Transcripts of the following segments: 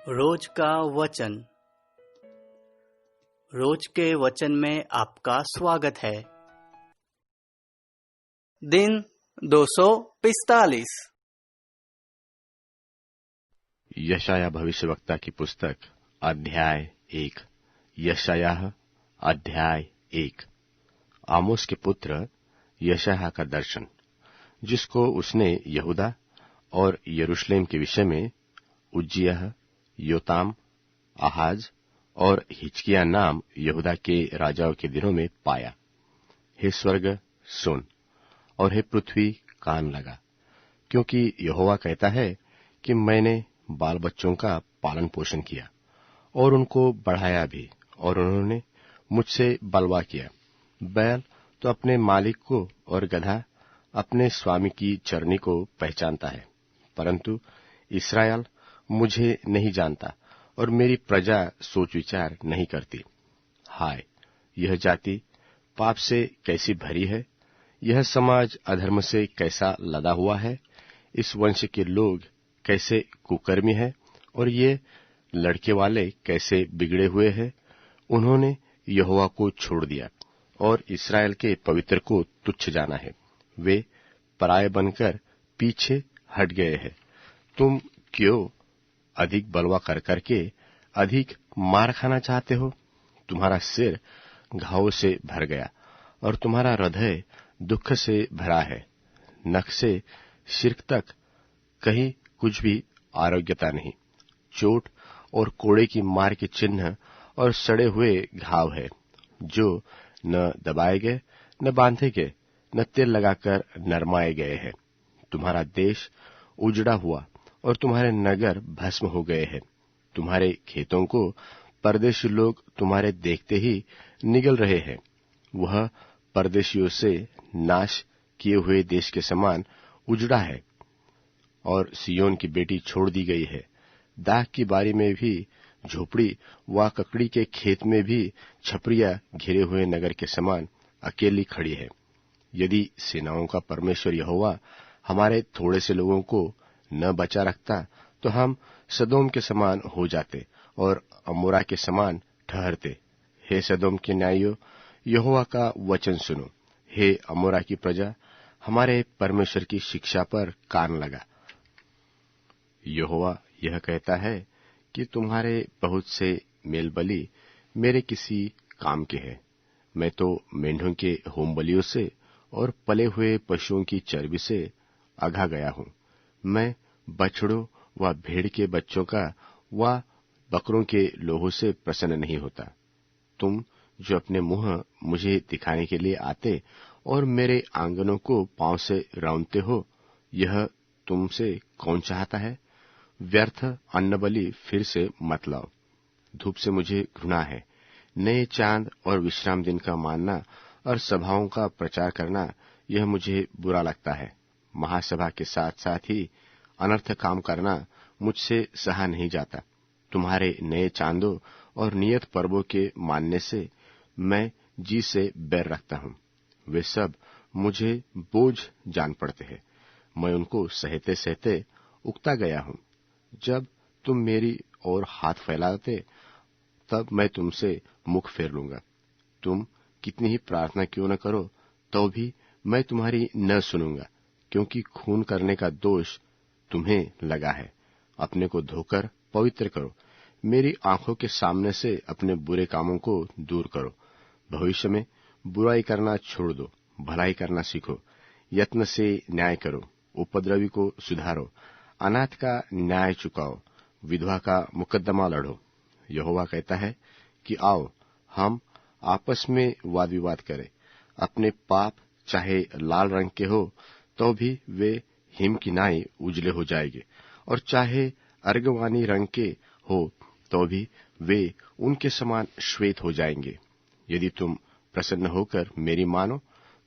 रोज का वचन। रोज के वचन में आपका स्वागत है। दिन 245। यशायाह भविष्यवक्ता की पुस्तक अध्याय 1। यशायाह अध्याय 1। आमोस के पुत्र यशायाह का दर्शन, जिसको उसने यहूदा और यरूशलेम के विषय में उज्जियाह, योताम, आहाज और हिजकिय्याह नाम यहूदा के राजाओं के दिनों में पाया। हे स्वर्ग सुन, और हे पृथ्वी कान लगा, क्योंकि यहोवा कहता है कि मैंने बाल बच्चों का पालन पोषण किया और उनको बढ़ाया भी, और उन्होंने मुझसे बलवा किया। बैल तो अपने मालिक को और गधा अपने स्वामी की चरनी को पहचानता है, परंतु इस्राएल मुझे नहीं जानता और मेरी प्रजा सोच विचार नहीं करती। हाय, यह जाति पाप से कैसी भरी है, यह समाज अधर्म से कैसा लदा हुआ है। इस वंश के लोग कैसे कुकर्मी है, और ये लड़के वाले कैसे बिगड़े हुए हैं। उन्होंने यहोवा को छोड़ दिया और इस्राएल के पवित्र को तुच्छ जाना है। वे पराये बनकर पीछे हट गए हैं। तुम क्यों अधिक बलवा कर करके अधिक मार खाना चाहते हो? तुम्हारा सिर घावों से भर गया और तुम्हारा हृदय दुख से भरा है। नख से सिर तक कहीं कुछ भी आरोग्यता नहीं। चोट और कोड़े की मार के चिन्ह और सड़े हुए घाव है, जो न दबाए गए, न बांधे गए, न तेल लगाकर नरमाए गए हैं। तुम्हारा देश उजड़ा हुआ और तुम्हारे नगर भस्म हो गए हैं। तुम्हारे खेतों को परदेशी लोग तुम्हारे देखते ही निगल रहे हैं। वह परदेशियों से नाश किए हुए देश के समान उजड़ा है, और सियोन की बेटी छोड़ दी गई है। दाख की बारी में भी झोपड़ी व ककड़ी के खेत में भी छपरिया घिरे हुए नगर के समान अकेली खड़ी है। यदि सेनाओं का परमेश्वर यहोवा हमारे थोड़े से लोगों को न बचा रखता, तो हम सदोम के समान हो जाते और अमोरा के समान ठहरते। हे सदोम के न्यायियों, यहोवा का वचन सुनो। हे अमोरा की प्रजा, हमारे परमेश्वर की शिक्षा पर कान लगा। यहोवा यह कहता है कि तुम्हारे बहुत से मेल बलि मेरे किसी काम के हैं। मैं तो मेंढों के होम बलियों से और पले हुए पशुओं की चर्बी से अघा गया हूं। मैं बछड़ों व भेड़ के बच्चों का व बकरों के लोहू से प्रसन्न नहीं होता। तुम जो अपने मुंह मुझे दिखाने के लिए आते और मेरे आंगनों को पांव से रौंदते हो, यह तुमसे कौन चाहता है? व्यर्थ अन्न बलि फिर से मत लाओ। धूप से मुझे घृणा है। नए चांद और विश्राम दिन का मानना और सभाओं का प्रचार करना, यह मुझे बुरा लगता है। महासभा के साथ साथ ही अनर्थ काम करना मुझसे सहा नहीं जाता। तुम्हारे नए चांदों और नियत पर्वों के मानने से मैं जी से बैर रखता हूं। वे सब मुझे बोझ जान पड़ते हैं। मैं उनको सहते सहते उकता गया हूं। जब तुम मेरी ओर हाथ फैलाते, तब मैं तुमसे मुख फेर लूंगा। तुम कितनी ही प्रार्थना क्यों न करो, तो भी मैं तुम्हारी न सुनूंगा, क्योंकि खून करने का दोष तुम्हें लगा है। अपने को धोकर पवित्र करो। मेरी आंखों के सामने से अपने बुरे कामों को दूर करो। भविष्य में बुराई करना छोड़ दो, भलाई करना सीखो। यत्न से न्याय करो, उपद्रवी को सुधारो, अनाथ का न्याय चुकाओ, विधवा का मुकद्दमा लड़ो। यहोवा कहता है कि आओ, हम आपस में वाद विवाद करें। अपने पाप चाहे लाल रंग के हो, तो भी वे हिम की नाई उजले हो जाएंगे, और चाहे अर्गवानी रंग के हो, तो भी वे उनके समान श्वेत हो जाएंगे। यदि तुम प्रसन्न होकर मेरी मानो,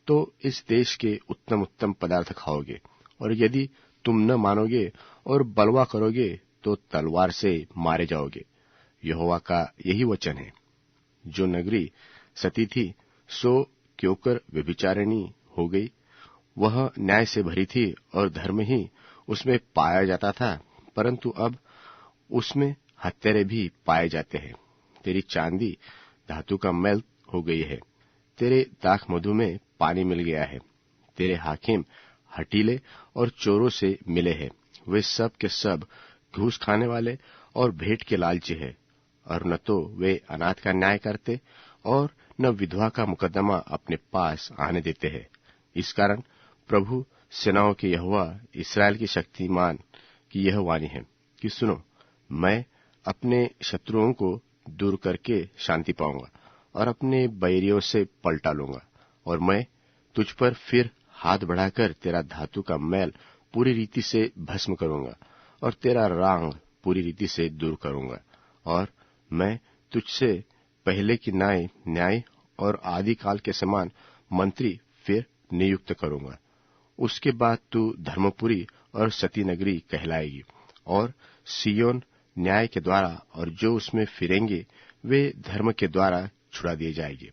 तो इस देश के उत्तम उत्तम पदार्थ खाओगे, और यदि तुम न मानोगे और बलवा करोगे, तो तलवार से मारे जाओगे। यहोवा का यही वचन है। जो नगरी सती थी, सो क्योंकर व्यभिचारिणी हो गई। वह न्याय से भरी थी और धर्म ही उसमें पाया जाता था, परंतु अब उसमें हत्यारे भी पाए जाते हैं। तेरी चांदी धातु का मैल हो गई है। तेरे दाख मधु में पानी मिल गया है। तेरे हाकिम हठीले और चोरों से मिले हैं। वे सब के सब घूस खाने वाले और भेंट के लालची है, और न तो वे अनाथ का न्याय करते और न विधवा का मुकदमा अपने पास आने देते हैं। इस कारण प्रभु सेनाओं के यहोवा इस्राएल की शक्तिमान की यह वाणी है कि सुनो, मैं अपने शत्रुओं को दूर करके शांति पाऊंगा और अपने बैरियों से पलटा लूंगा, और मैं तुझ पर फिर हाथ बढ़ाकर तेरा धातु का मैल पूरी रीति से भस्म करूंगा और तेरा रांग पूरी रीति से दूर करूंगा, और मैं तुझसे पहले की न्याय और आदि काल के समान मंत्री फिर नियुक्त करूंगा। उसके बाद तू धर्मपुरी और सती नगरी कहलाएगी, और सियोन न्याय के द्वारा और जो उसमें फिरेंगे वे धर्म के द्वारा छुड़ा दिए जाएंगे।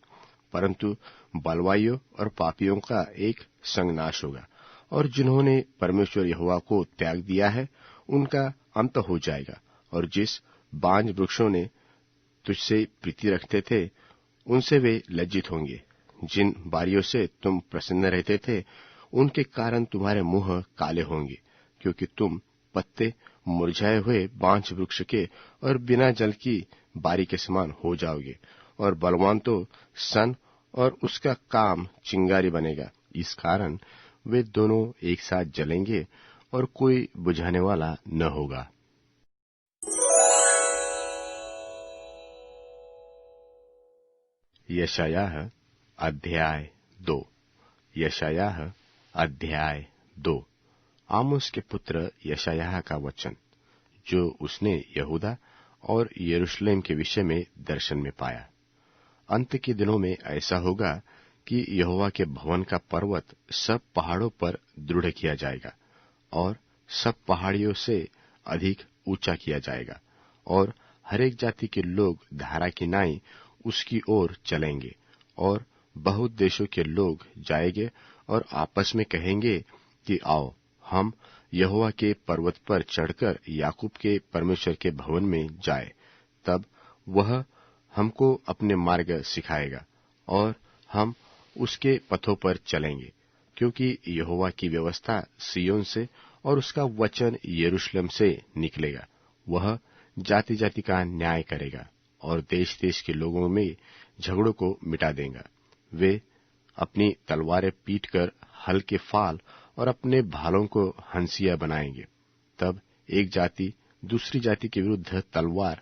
परंतु बलवाइयों और पापियों का एक संग नाश होगा, और जिन्होंने परमेश्वर यहोवा को त्याग दिया है उनका अंत हो जाएगा। और जिस बांज वृक्षों ने तुझसे प्रीति रखते थे उनसे वे लज्जित होंगे। जिन बारियों से तुम प्रसन्न रहते थे उनके कारण तुम्हारे मुंह काले होंगे, क्योंकि तुम पत्ते मुरझाए हुए बांज वृक्ष के और बिना जल की बारी के समान हो जाओगे। और बलवान तो सन और उसका काम चिंगारी बनेगा। इस कारण वे दोनों एक साथ जलेंगे और कोई बुझाने वाला न होगा। यशायाह अध्याय 2। यशायाह अध्याय 2। आमोस के पुत्र यशायाह का वचन, जो उसने यहूदा और यरूशलेम के विषय में दर्शन में पाया। अंत के दिनों में ऐसा होगा कि यहोवा के भवन का पर्वत सब पहाड़ों पर दृढ़ किया जाएगा और सब पहाड़ियों से अधिक ऊंचा किया जाएगा, और हरेक जाति के लोग धारा की नाई उसकी ओर चलेंगे। और बहुत देशों के लोग जाएंगे और आपस में कहेंगे कि आओ, हम यहोवा के पर्वत पर चढ़कर याकूब के परमेश्वर के भवन में जाए। तब वह हमको अपने मार्ग सिखाएगा और हम उसके पथों पर चलेंगे, क्योंकि यहोवा की व्यवस्था सिय्योन से और उसका वचन यरूशलेम से निकलेगा। वह जाति जाति का न्याय करेगा और देश देश के लोगों में झगड़ों को मिटा देगा। वे अपनी तलवारें पीटकर हल के फाल और अपने भालों को हंसिया बनाएंगे। तब एक जाति दूसरी जाति के विरुद्ध तलवार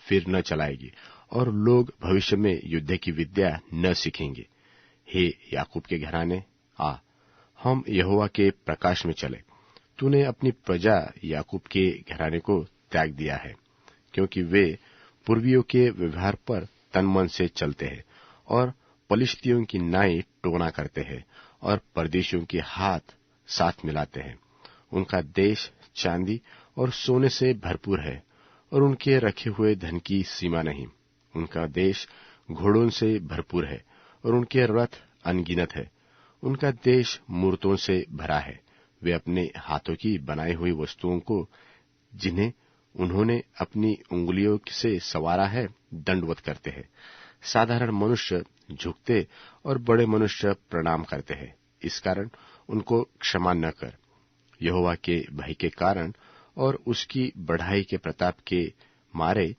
फिर न चलाएगी और लोग भविष्य में युद्ध की विद्या न सीखेंगे। हे याकूब के घराने, आ, हम यहोवा के प्रकाश में चले। तूने अपनी प्रजा याकूब के घराने को त्याग दिया है, क्योंकि वे पूर्वियों के व्यवहार पर तन मन से चलते हैं और पलिश्तियों की नाई टोना करते हैं और परदेशियों के हाथ साथ मिलाते हैं। उनका देश चांदी और सोने से भरपूर है और उनके रखे हुए धन की सीमा नहीं। उनका देश घोड़ों से भरपूर है और उनके रथ अनगिनत है। उनका देश मूर्तों से भरा है। वे अपने हाथों की बनाई हुई वस्तुओं को, जिन्हें उन्होंने अपनी उंगलियों से संवारा है, दंडवत करते हैं। साधारण मनुष्य झुकते और बड़े मनुष्य प्रणाम करते हैं। इस कारण उनको क्षमा न कर। यहोवा के भय के कारण और उसकी बढ़ाई के प्रताप के मारे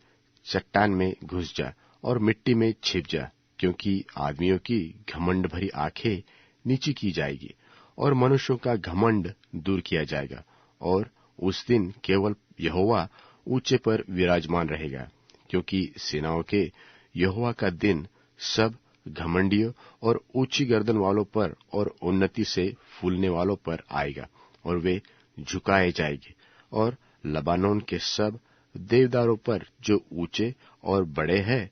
चट्टान में घुस जा और मिट्टी में छिप जा, क्योंकि आदमियों की घमंड भरी आंखें नीची की जाएगी और मनुष्यों का घमंड दूर किया जाएगा। और उस दिन केवल यहोवा ऊंचे पर विराजमान रहेगा, क्योंकि सेनाओं के यहोवा का दिन सब घमंडियों और ऊंची गर्दन वालों पर और उन्नति से फूलने वालों पर आएगा, और वे झुकाए जाएंगे। और लबानोन के सब देवदारों पर जो ऊंचे और बड़े हैं,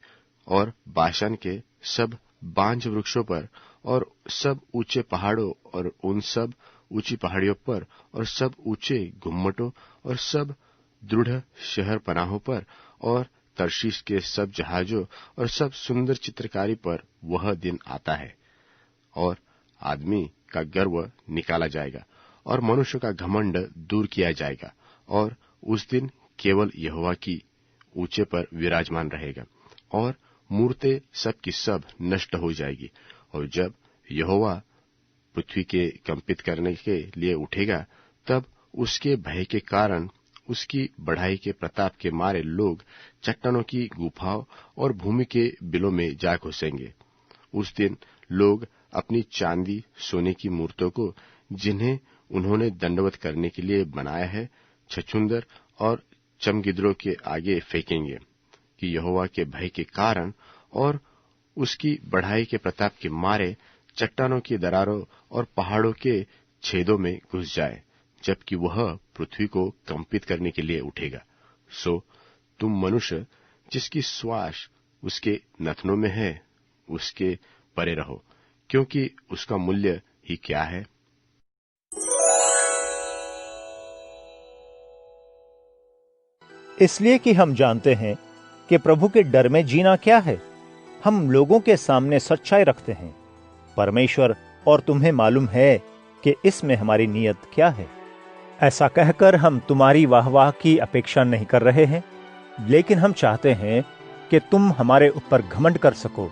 और बाशान के सब बांज वृक्षों पर और सब ऊंचे पहाड़ों और उन सब ऊंची पहाड़ियों पर और सब ऊंचे गुम्मटों और सब दृढ़ शहर पनाहों पर और तर्शीश के सब जहाजों और सब सुंदर चित्रकारी पर वह दिन आता है। और आदमी का गर्व निकाला जाएगा और मनुष्य का घमंड दूर किया जाएगा। और उस दिन केवल यहोवा की ऊंचे पर विराजमान रहेगा और मूर्तें सब की सब नष्ट हो जाएगी। और जब यहोवा पृथ्वी के कंपित करने के लिए उठेगा, तब उसके भय के कारण, उसकी बढ़ाई के प्रताप के मारे लोग चट्टानों की गुफाओं और भूमि के बिलों में जा घुसेंगे। उस दिन लोग अपनी चांदी सोने की मूर्तों को, जिन्हें उन्होंने दंडवत करने के लिए बनाया है, छछूंदर और चमगिद्रों के आगे फेंकेंगे कि यहोवा के भय के कारण और उसकी बढ़ाई के प्रताप के मारे चट्टानों की दरारों और पहाड़ों के छेदों में घुस जाए, जबकि वह पृथ्वी को कंपित करने के लिए उठेगा। सो तुम मनुष्य जिसकी श्वास उसके नथनों में है, उसके परे रहो, क्योंकि उसका मूल्य ही क्या है। इसलिए कि हम जानते हैं कि प्रभु के डर में जीना क्या है, हम लोगों के सामने सच्चाई रखते हैं, परमेश्वर और तुम्हें मालूम है कि इसमें हमारी नीयत क्या है। ऐसा कहकर हम तुम्हारी वाहवाह की अपेक्षा नहीं कर रहे हैं, लेकिन हम चाहते हैं कि तुम हमारे ऊपर घमंड कर सको,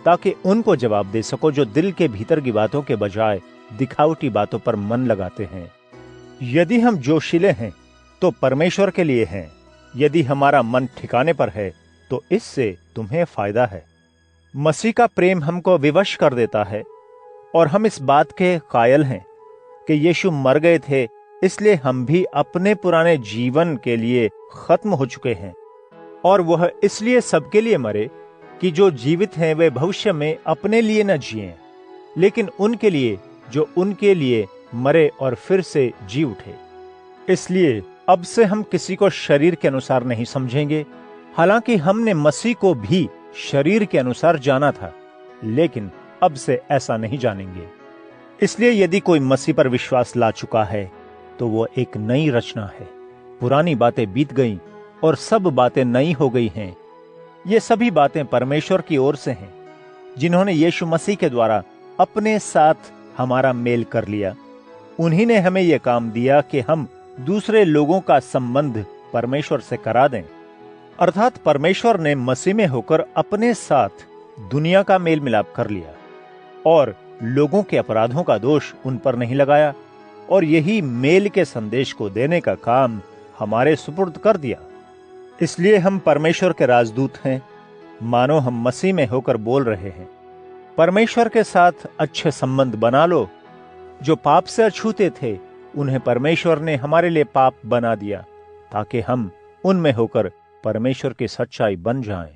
ताकि उनको जवाब दे सको जो दिल के भीतर की बातों के बजाय दिखावटी बातों पर मन लगाते हैं। यदि हम जोशीले हैं तो परमेश्वर के लिए हैं, यदि हमारा मन ठिकाने पर है तो इससे तुम्हें फायदा है। मसीह का प्रेम हमको विवश कर देता है और हम इस बात के कायल हैं कि यीशु मर गए थे, इसलिए हम भी अपने पुराने जीवन के लिए खत्म हो चुके हैं। और वह इसलिए सबके लिए मरे कि जो जीवित हैं वे भविष्य में अपने लिए न जिएं, लेकिन उनके लिए जो उनके लिए मरे और फिर से जी उठे। इसलिए अब से हम किसी को शरीर के अनुसार नहीं समझेंगे, हालांकि हमने मसीह को भी शरीर के अनुसार जाना था, लेकिन अब से ऐसा नहीं जानेंगे। इसलिए यदि कोई मसीह पर विश्वास ला चुका है तो वो एक नई रचना है, पुरानी बातें बीत गईं और सब बातें नई हो गई हैं। ये सभी बातें परमेश्वर की ओर से हैं, जिन्होंने यीशु मसीह के द्वारा अपने साथ हमारा मेल कर लिया। उन्हीं ने हमें यह काम दिया कि हम दूसरे लोगों का संबंध परमेश्वर से करा दें, अर्थात परमेश्वर ने मसीह में होकर अपने साथ दुनिया का मेल मिलाप कर लिया और लोगों के अपराधों का दोष उन पर नहीं लगाया, और यही मेल के संदेश को देने का काम हमारे सुपुर्द कर दिया। इसलिए हम परमेश्वर के राजदूत हैं, मानो हम मसीह में होकर बोल रहे हैं। परमेश्वर के साथ अच्छे संबंध बना लो। जो पाप से अछूते थे उन्हें परमेश्वर ने हमारे लिए पाप बना दिया, ताकि हम उनमें होकर परमेश्वर की सच्चाई बन जाएं।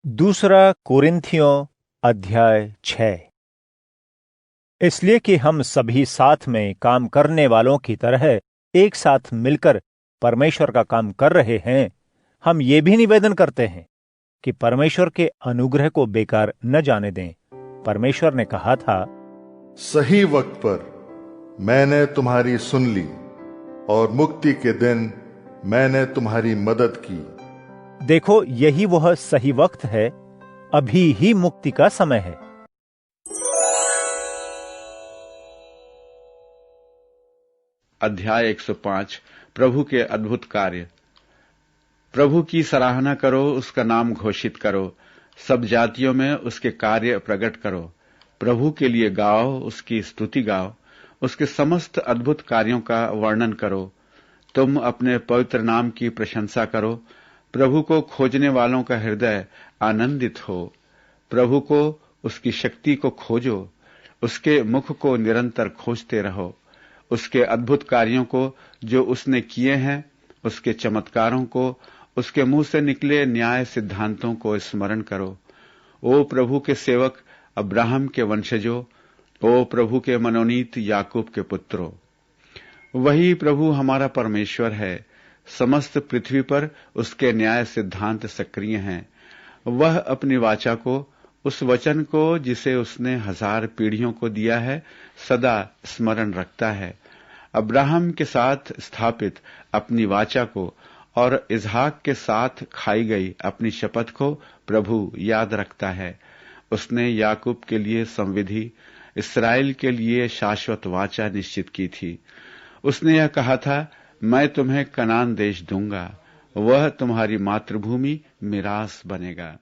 दूसरा कोरिन्थियों अध्याय 6। इसलिए कि हम सभी साथ में काम करने वालों की तरह एक साथ मिलकर परमेश्वर का काम कर रहे हैं, हम ये भी निवेदन करते हैं कि परमेश्वर के अनुग्रह को बेकार न जाने दें। परमेश्वर ने कहा था, सही वक्त पर मैंने तुम्हारी सुन ली और मुक्ति के दिन मैंने तुम्हारी मदद की। देखो, यही वह सही वक्त है, अभी ही मुक्ति का समय है। अध्याय 105। प्रभु के अद्भुत कार्य। प्रभु की सराहना करो, उसका नाम घोषित करो, सब जातियों में उसके कार्य प्रकट करो। प्रभु के लिए गाओ, उसकी स्तुति गाओ, उसके समस्त अद्भुत कार्यों का वर्णन करो। तुम अपने पवित्र नाम की प्रशंसा करो। प्रभु को खोजने वालों का हृदय आनंदित हो। प्रभु को, उसकी शक्ति को खोजो, उसके मुख को निरंतर खोजते रहो। उसके अद्भुत कार्यों को जो उसने किए हैं, उसके चमत्कारों को, उसके मुंह से निकले न्याय सिद्धांतों को स्मरण करो। ओ प्रभु के सेवक अब्राहम के वंशजों, ओ प्रभु के मनोनीत याकूब के पुत्रों। वही प्रभु हमारा परमेश्वर है। समस्त पृथ्वी पर उसके न्याय सिद्धांत सक्रिय हैं। वह अपनी वाचा को, उस वचन को जिसे उसने 1000 पीढ़ियों को दिया है, सदा स्मरण रखता है। अब्राहम के साथ स्थापित अपनी वाचा को और इसहाक के साथ खाई गई अपनी शपथ को प्रभु याद रखता है। उसने याकूब के लिए संविधि, इस्राएल के लिए शाश्वत वाचा निश्चित की थी। उसने यह कहा था, मैं तुम्हें कनान देश दूंगा, वह तुम्हारी मातृभूमि मिरास बनेगा।